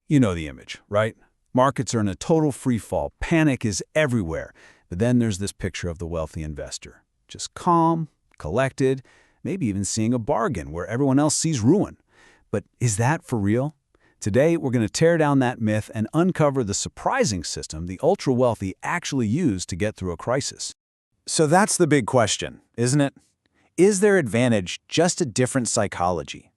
You know the image, right? Markets are in a total free fall. Panic is everywhere. But then there's this picture of the wealthy investor. Just calm, collected, maybe even seeing a bargain where everyone else sees ruin. But is that for real? Today, we're going to tear down that myth and uncover the surprising system the ultra-wealthy actually use to get through a crisis. So that's the big question, isn't it? Is their advantage just a different psychology?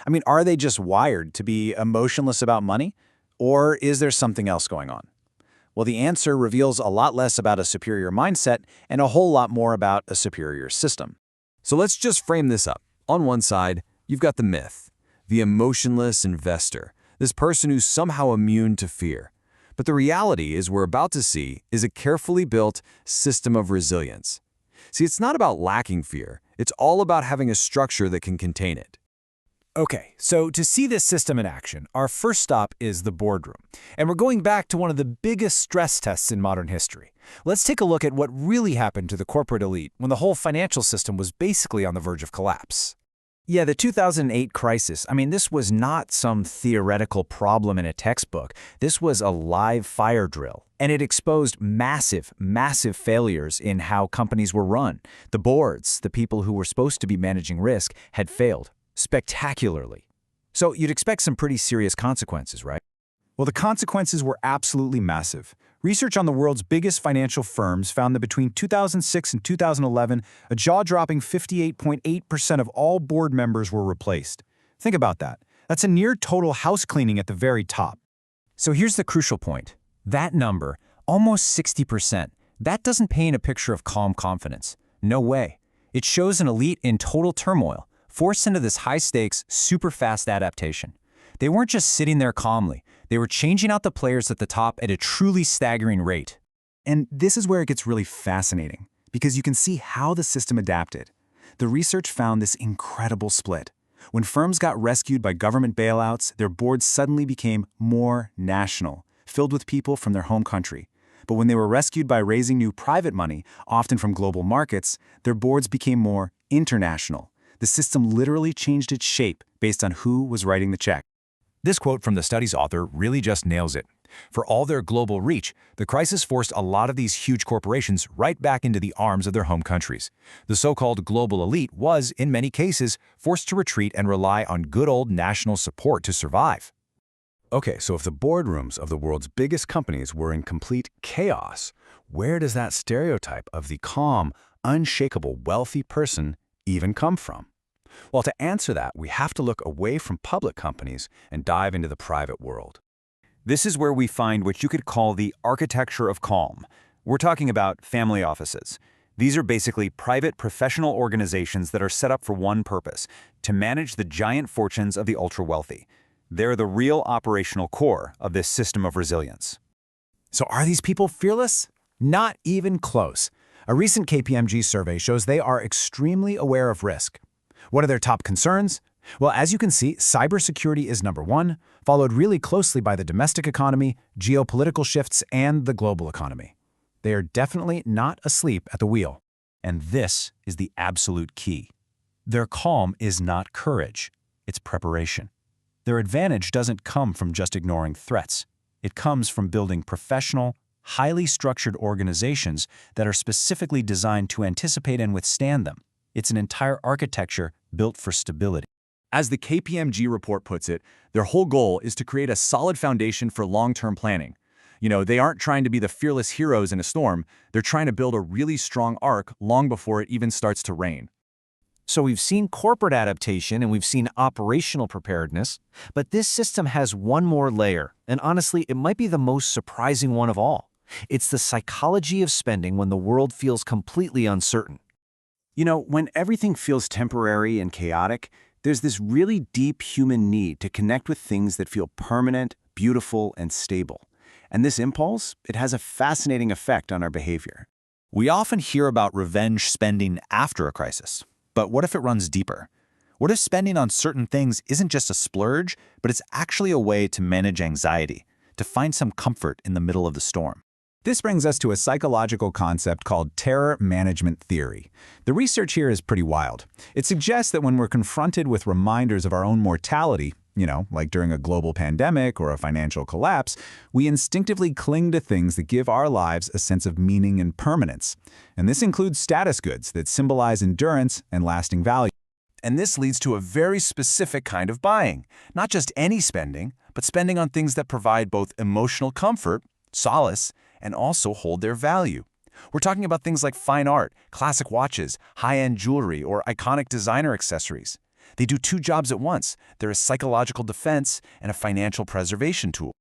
I mean, are they just wired to be emotionless about money? Or is there something else going on? Well, the answer reveals a lot less about a superior mindset and a whole lot more about a superior system. So let's just frame this up. On one side, you've got the myth, the emotionless investor, this person who's somehow immune to fear. But the reality is we're about to see is a carefully built system of resilience. See, it's not about lacking fear. It's all about having a structure that can contain it. Okay, so to see this system in action, our first stop is the boardroom. And we're going back to one of the biggest stress tests in modern history. Let's take a look at what really happened to the corporate elite when the whole financial system was basically on the verge of collapse. Yeah, the 2008 crisis, this was not some theoretical problem in a textbook. This was a live fire drill, and it exposed massive failures in how companies were run. The boards, the people who were supposed to be managing risk, had failed spectacularly. So you'd expect some pretty serious consequences, right? Well, the consequences were absolutely massive. Research on the world's biggest financial firms found that between 2006 and 2011, a jaw-dropping 58.8% of all board members were replaced. Think about that. That's a near total house cleaning at the very top. So here's the crucial point. That number, almost 60%, that doesn't paint a picture of calm confidence. No way. It shows an elite in total turmoil, forced into this high-stakes, super-fast adaptation. They weren't just sitting there calmly. They were changing out the players at the top at a truly staggering rate. And this is where it gets really fascinating, because you can see how the system adapted. The research found this incredible split. When firms got rescued by government bailouts, their boards suddenly became more national, filled with people from their home country. But when they were rescued by raising new private money, often from global markets, their boards became more international. The system literally changed its shape based on who was writing the check. This quote from the study's author really just nails it. For all their global reach, the crisis forced a lot of these huge corporations right back into the arms of their home countries. The so-called global elite was, in many cases, forced to retreat and rely on good old national support to survive. Okay, so if the boardrooms of the world's biggest companies were in complete chaos, where does that stereotype of the calm, unshakable, wealthy person even come from? Well, to answer that, we have to look away from public companies and dive into the private world. This is where we find what you could call the architecture of calm. We're talking about family offices. These are basically private professional organizations that are set up for one purpose: to manage the giant fortunes of the ultra-wealthy. They're the real operational core of this system of resilience. So are these people fearless? Not even close. A recent KPMG survey shows they are extremely aware of risk. What are their top concerns? Well, as you can see, cybersecurity is number one, followed really closely by the domestic economy, geopolitical shifts, and the global economy. They are definitely not asleep at the wheel. And this is the absolute key. Their calm is not courage, it's preparation. Their advantage doesn't come from just ignoring threats. It comes from building professional, highly structured organizations that are specifically designed to anticipate and withstand them. It's an entire architecture built for stability. As the KPMG report puts it, their whole goal is to create a solid foundation for long-term planning. They aren't trying to be the fearless heroes in a storm. They're trying to build a really strong arc long before it even starts to rain. So we've seen corporate adaptation and we've seen operational preparedness, but this system has one more layer, and honestly, it might be the most surprising one of all. It's the psychology of spending when the world feels completely uncertain. When everything feels temporary and chaotic, there's this really deep human need to connect with things that feel permanent, beautiful, and stable. And this impulse, it has a fascinating effect on our behavior. We often hear about revenge spending after a crisis. But what if it runs deeper? What if spending on certain things isn't just a splurge, but it's actually a way to manage anxiety, to find some comfort in the middle of the storm? This brings us to a psychological concept called terror management theory. The research here is pretty wild. It suggests that when we're confronted with reminders of our own mortality, Like during a global pandemic or a financial collapse, we instinctively cling to things that give our lives a sense of meaning and permanence. And this includes status goods that symbolize endurance and lasting value. And this leads to a very specific kind of buying, not just any spending, but spending on things that provide both emotional comfort, solace, and also hold their value. We're talking about things like fine art, classic watches, high-end jewelry, or iconic designer accessories. They do two jobs at once. They're a psychological defense and a financial preservation tool.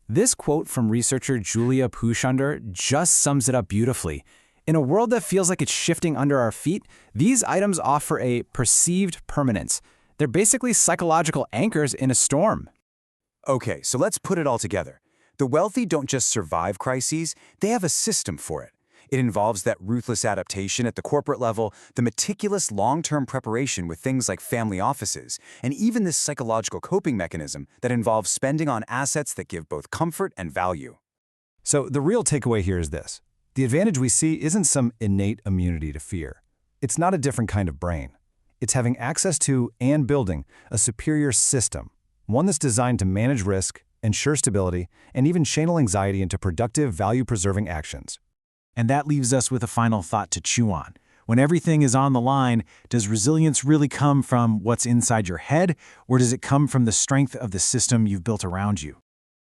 This quote from researcher Julia Pushunder just sums it up beautifully. In a world that feels like it's shifting under our feet, these items offer a perceived permanence. They're basically psychological anchors in a storm. Okay, so let's put it all together. The wealthy don't just survive crises, they have a system for it. It involves that ruthless adaptation at the corporate level, the meticulous long-term preparation with things like family offices, and even this psychological coping mechanism that involves spending on assets that give both comfort and value. So the real takeaway here is this. The advantage we see isn't some innate immunity to fear. It's not a different kind of brain. It's having access to and building a superior system, one that's designed to manage risk, ensure stability, and even channel anxiety into productive, value-preserving actions. And that leaves us with a final thought to chew on. When everything is on the line, does resilience really come from what's inside your head, or does it come from the strength of the system you've built around you?